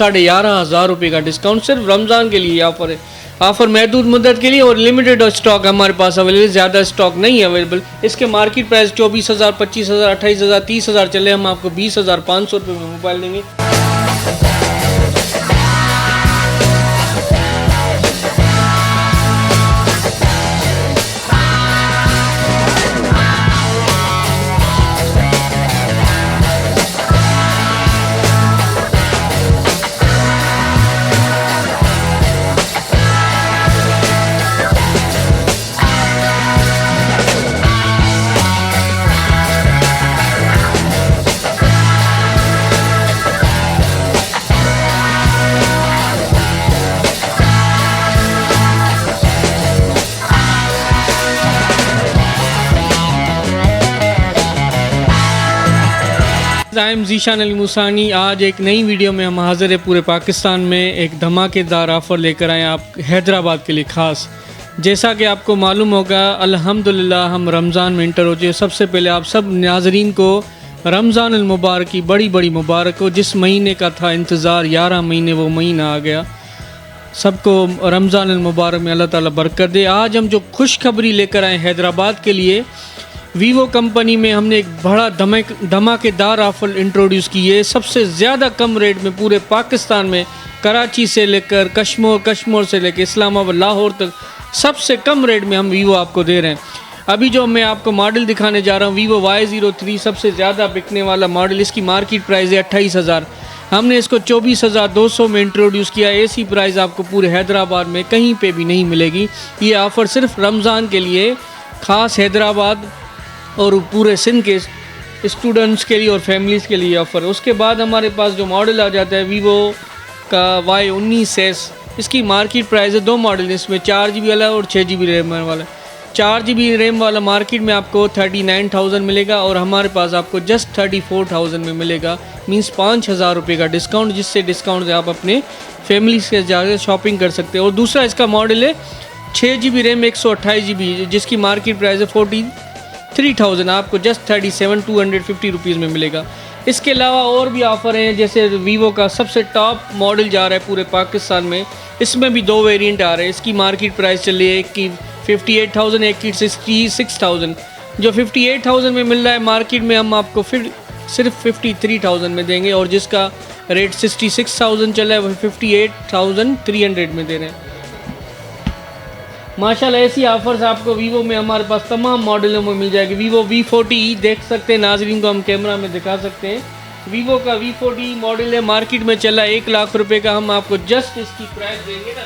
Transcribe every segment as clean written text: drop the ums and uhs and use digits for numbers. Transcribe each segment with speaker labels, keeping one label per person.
Speaker 1: 11,500 का डिस्काउंट सिर्फ रमज़ान के लिए ऑफर है। ऑफर महदूद मुद्दत के लिए और लिमिटेड स्टॉक हमारे पास अवेलेबल, ज़्यादा स्टॉक नहीं है अवेलेबल। इसके मार्केट प्राइस 24,000, 25,000, 28,000, 30,000 चले, हम आपको 20,500 रुपये में मोबाइल देंगे। I am Zeeshan Ali Musani. आज एक नई वीडियो में हम हाज़िर है पूरे पाकिस्तान में एक धमाकेदार ऑफ़र लेकर आए आप हैदराबाद के लिए ख़ास। जैसा कि आपको मालूम होगा, अल्हम्दुलिल्लाह हम रमज़ान में इंटर हो चुके। सबसे पहले आप सब नाज़रीन को रमज़ान अल मुबारक की बड़ी बड़ी मुबारक हो। जिस महीने का था इंतज़ार 11 महीने, वो महीना आ गया। सबको रमज़ान अल मुबारक में अल्लाह ताला बरकत दे। आज हम जो खुशखबरी लेकर आए हैदराबाद के लिए, वीवो कंपनी में हमने एक बड़ा धमाकेदार ऑफर इंट्रोड्यूस की है। सबसे ज़्यादा कम रेट में पूरे पाकिस्तान में, कराची से लेकर कश्मीर से लेकर इस्लामाबाद, लाहौर तक सबसे कम रेट में हम वीवो आपको दे रहे हैं। अभी जो मैं आपको मॉडल दिखाने जा रहा हूँ, वीवो Y03 सबसे ज़्यादा बिकने वाला मॉडल। इसकी मार्केट प्राइस है 28,000। हमने इसको 24,200 में इंट्रोड्यूस किया। ऐसी प्राइस आपको पूरे हैदराबाद में कहीं पे भी नहीं मिलेगी। ये ऑफ़र सिर्फ रमज़ान के लिए ख़ास हैदराबाद और पूरे सिंध के स्टूडेंट्स के लिए और फैमिलीज़ के लिए ऑफ़र। उसके बाद हमारे पास जो मॉडल आ जाता है वीवो का Y19S। इसकी मार्केट प्राइस है, दो मॉडल इसमें, 4GB वाला और 6GB रैम वाला। 4GB रैम वाला मार्केट में आपको 39,000 मिलेगा और हमारे पास आपको जस्ट 34,000 में मिलेगा। मींस 5,000 रुपये का डिस्काउंट, जिससे डिस्काउंट से आप अपने फैमिली के जाकर शॉपिंग कर सकते हैं। और दूसरा इसका मॉडल है 6GB रैम 128GB, जिसकी मार्केट प्राइस है 43,000, आपको जस्ट 37,250 रुपीज़ में मिलेगा। इसके अलावा और भी ऑफ़र हैं, जैसे वीवो का सबसे टॉप मॉडल जा रहा है पूरे पाकिस्तान में। इसमें भी दो वेरिएंट आ रहे हैं। इसकी मार्केट प्राइस चल रही है, एक की 58,000, एक की 66,000। जो 58,000 में मिल रहा है मार्केट में, हम आपको फिर सिर्फ 53,000 में देंगे, और जिसका रेट 66,000 चल रहा है वो 58,300 में दे रहे हैं। माशाल्लाह ऐसी ऑफ़र्स आपको वीवो में हमारे पास तमाम मॉडलों में मिल जाएगी। वीवो V40 देख सकते हैं, नाज़रीन को हम कैमरा में दिखा सकते हैं। वीवो का V40 मॉडल है, मार्केट में चला 1 लाख रुपए का। हम आपको जस्ट इसकी प्राइस देंगे ना,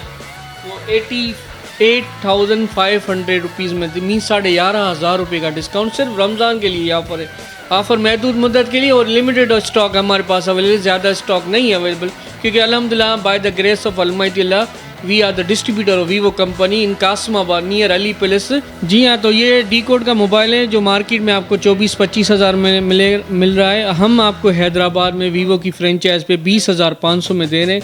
Speaker 1: वो 88,500 रुपीज़ में, मीन्स 11,500 रुपये का डिस्काउंट सिर्फ रमज़ान के लिए ऑफ़र है। ऑफ़र महदूद मुद्दत के लिए और लिमिटेड स्टॉक हमारे पास अवेलेबल, ज़्यादा स्टॉक नहीं है अवेलेबल, क्योंकि अल्हम्दुलिल्लाह by the grace of almighty Allah we are the distributor of Vivo company in Kasmabad near Ali palace. जी हाँ, तो ये डी कोड का मोबाइल है जो मार्केट में आपको 24-25 हज़ार में मिल रहा है। हम आपको हैदराबाद में वीवो की फ्रेंचाइज पे 20,500 में दे रहे हैं।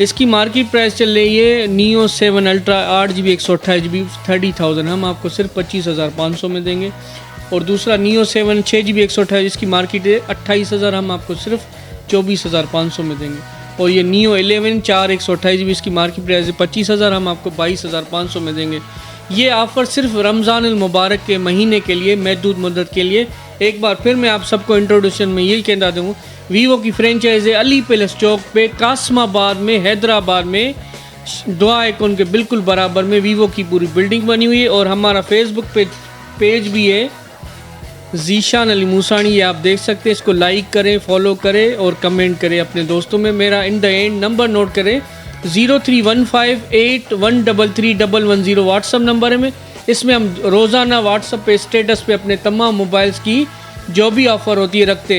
Speaker 1: इसकी मार्केट प्राइस चल रही है नियो 7 अल्ट्रा 8GB 128GB 30,000, हम आपको सिर्फ 25,500 में देंगे। और दूसरा नियो 7 6GB 128, इसकी मार्केट है 28,000, हम आपको सिर्फ 24,500 में देंगे। और ये नियो 11 4 128GB, इसकी मार्केट प्राइस है 25,000, हम आपको 22,500 में देंगे। ये ऑफ़र सिर्फ रमज़ान अल मुबारक के महीने के लिए, महदूद मुद्दत के लिए। एक बार फिर मैं आप सबको इंट्रोडक्शन में यही कहना दूँ, वीवो की फ्रेंचाइज है अली पैलेस चौक पे, कासमाबाद में, हैदराबाद में, दुआ आइकॉन के बिल्कुल बराबर में वीवो की पूरी बिल्डिंग बनी हुई है। और हमारा फेसबुक पेज भी है ज़ीशान अली मूसानी, ये आप देख सकते हैं। इसको लाइक करें, फॉलो करें और कमेंट करें अपने दोस्तों में। मेरा in the end number note करें, 031581331110 व्हाट्सअप नंबर है। इसमें हम रोज़ाना व्हाट्सअप पे स्टेटस पे अपने तमाम मोबाइल्स की जो भी ऑफ़र होती है रखते हैं।